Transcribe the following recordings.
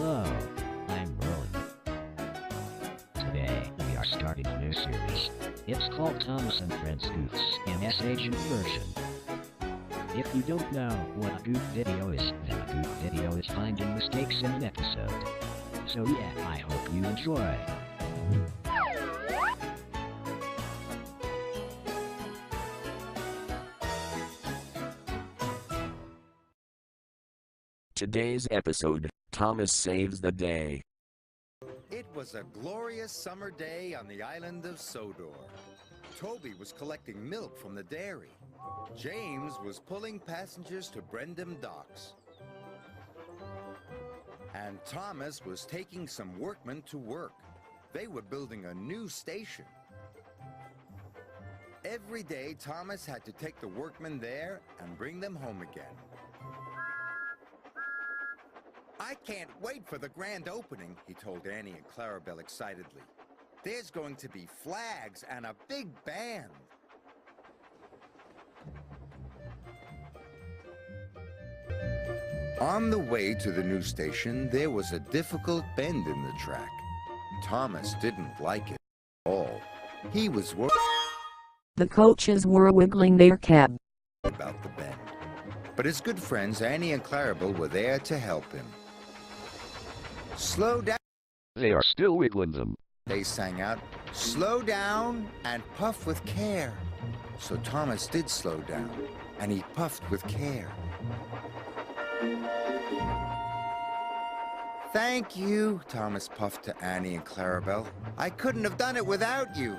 Hello, I'm Roland. Today, we are starting a new series. It's called Thomas and Friends Goofs in S-Agent version. If you don't know what a goof video is, then a goof video is finding mistakes in an episode. So yeah, I hope you enjoy. Today's episode, Thomas saves the day. It was a glorious summer day on the island of Sodor. Toby was collecting milk from the dairy. James was pulling passengers to Brendam docks. And Thomas was taking some workmen to work. They were building a new station. Every day, Thomas had to take the workmen there and bring them home again. "I can't wait for the grand opening," he told Annie and Clarabelle excitedly. "There's going to be flags and a big band." On the way to the new station, there was a difficult bend in the track. Thomas didn't like it at all. He was worried The coaches were wiggling their cab about the bend. But his good friends Annie and Clarabelle were there to help him. "Slow down," They are still wiggling them. they sang out. "Slow down and puff with care." So Thomas did slow down, and he puffed with care. "Thank you," Thomas puffed to Annie and Clarabelle. "I couldn't have done it without you."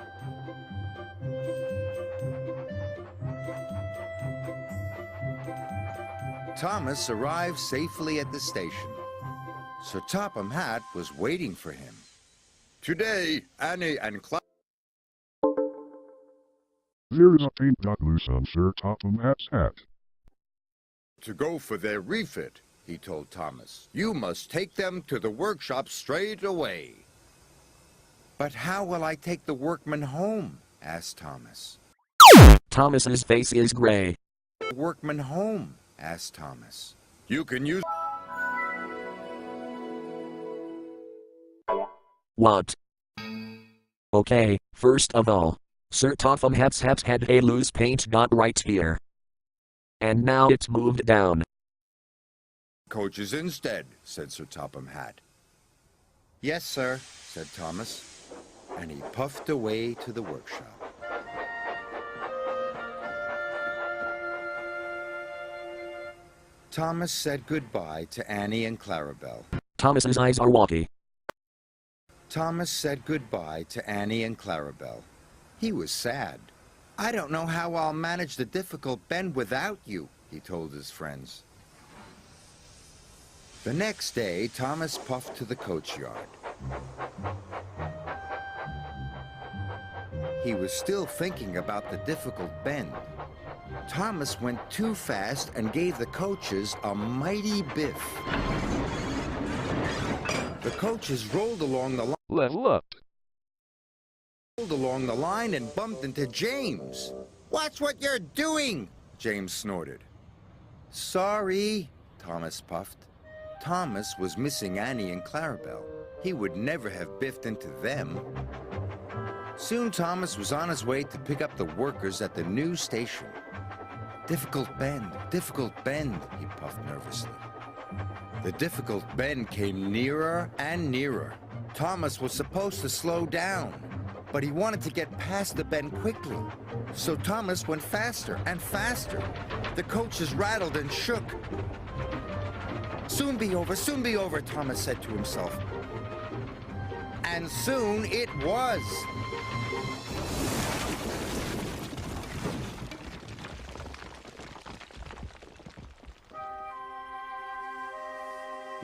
Thomas arrived safely at the station. Sir Topham Hatt was waiting for him. "Today, Annie and There is a paint got loose on Sir Topham Hatt's hat. to go for their refit," he told Thomas. "You must take them to the workshop straight away." "But how will I take the workmen home?" asked Thomas. Thomas's face is gray. "The workmen home?" asked Thomas. "You can use..." What? Okay, first of all, Sir Topham Hatt's hat had a loose paint dot right here. And now it's moved down. "Coaches instead," said Sir Topham Hatt. "Yes, sir," said Thomas, and he puffed away to the workshop. Thomas said goodbye to Annie and Clarabelle. Thomas's eyes are watery. Thomas said goodbye to Annie and Clarabelle. He was sad. "I don't know how I'll manage the difficult bend without you," he told his friends. The next day, Thomas puffed to the coach yard. He was still thinking about the difficult bend. Thomas went too fast and gave the coaches a mighty biff. The coaches rolled along the line. Level up. And bumped into James. "Watch what you're doing!" James snorted. "Sorry," Thomas puffed. Thomas was missing Annie and Clarabelle. He would never have biffed into them. Soon Thomas was on his way to pick up the workers at the new station. difficult bend," he puffed nervously. The difficult bend came nearer and nearer. Thomas was supposed to slow down, but he wanted to get past the bend quickly. So Thomas went faster and faster. The coaches rattled and shook. Soon be over," Thomas said to himself. And soon it was.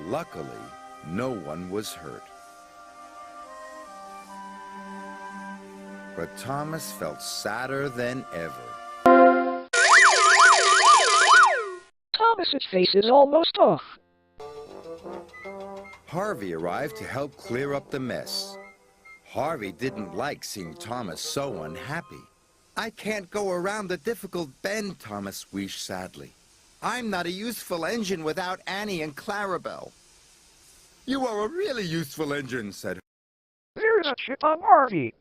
Luckily, no one was hurt. But Thomas felt sadder than ever. Thomas's face is almost off. Harvey arrived to help clear up the mess. Harvey didn't like seeing Thomas so unhappy. "I can't go around the difficult bend," Thomas wheezed sadly. "I'm not a useful engine without Annie and Clarabelle." You are a really useful engine, said There's a chip on Harvey.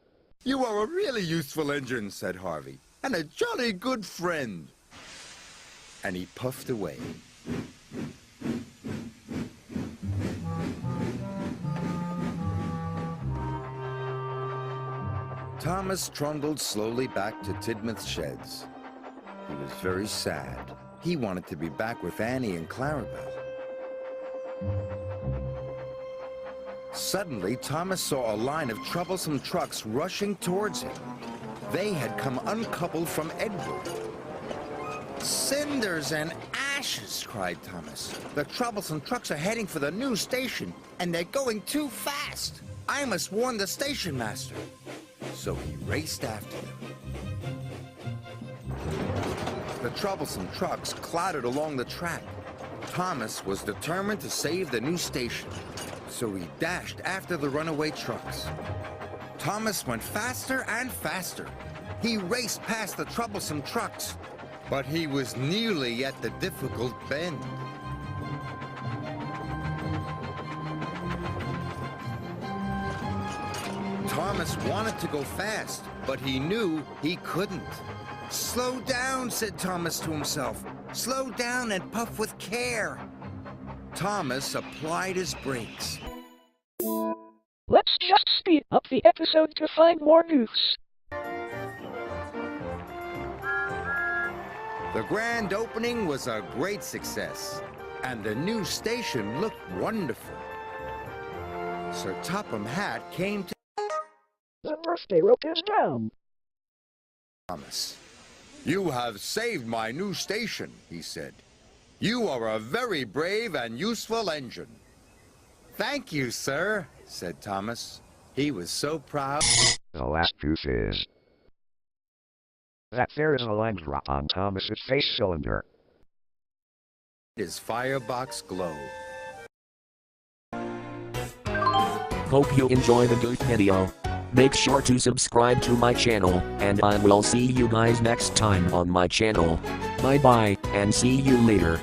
You are a really useful engine, said Harvey, and a jolly good friend. And he puffed away. Thomas trundled slowly back to Tidmouth's sheds. He was very sad. He wanted to be back with Annie and Clarabelle. Suddenly, Thomas saw a line of troublesome trucks rushing towards him. They had come uncoupled from Edward. "Cinders and ashes!" cried Thomas. "The troublesome trucks are heading for the new station, and they're going too fast. I must warn the station master." So he raced after them. The troublesome trucks clattered along the track. Thomas was determined to save the new station, so he dashed after the runaway trucks. Thomas went faster and faster. He raced past the troublesome trucks, but he was nearly at the difficult bend. Thomas wanted to go fast, but he knew he couldn't. "Slow down," said Thomas to himself. "Slow down and puff with care." Thomas applied his brakes. Let's just speed up the episode to find more goofs. The grand opening was a great success, and the new station looked wonderful. Sir Topham Hatt came to The birthday rope is down. Thomas. "You have saved my new station," he said. "You are a very brave and useful engine." "Thank you, sir," said Thomas. He was so proud. The last goof is that there is a line drop on Thomas's face cylinder. His firebox glow. Hope you enjoy the goof video. Make sure to subscribe to my channel, and I will see you guys next time on my channel. Bye bye, and see you later.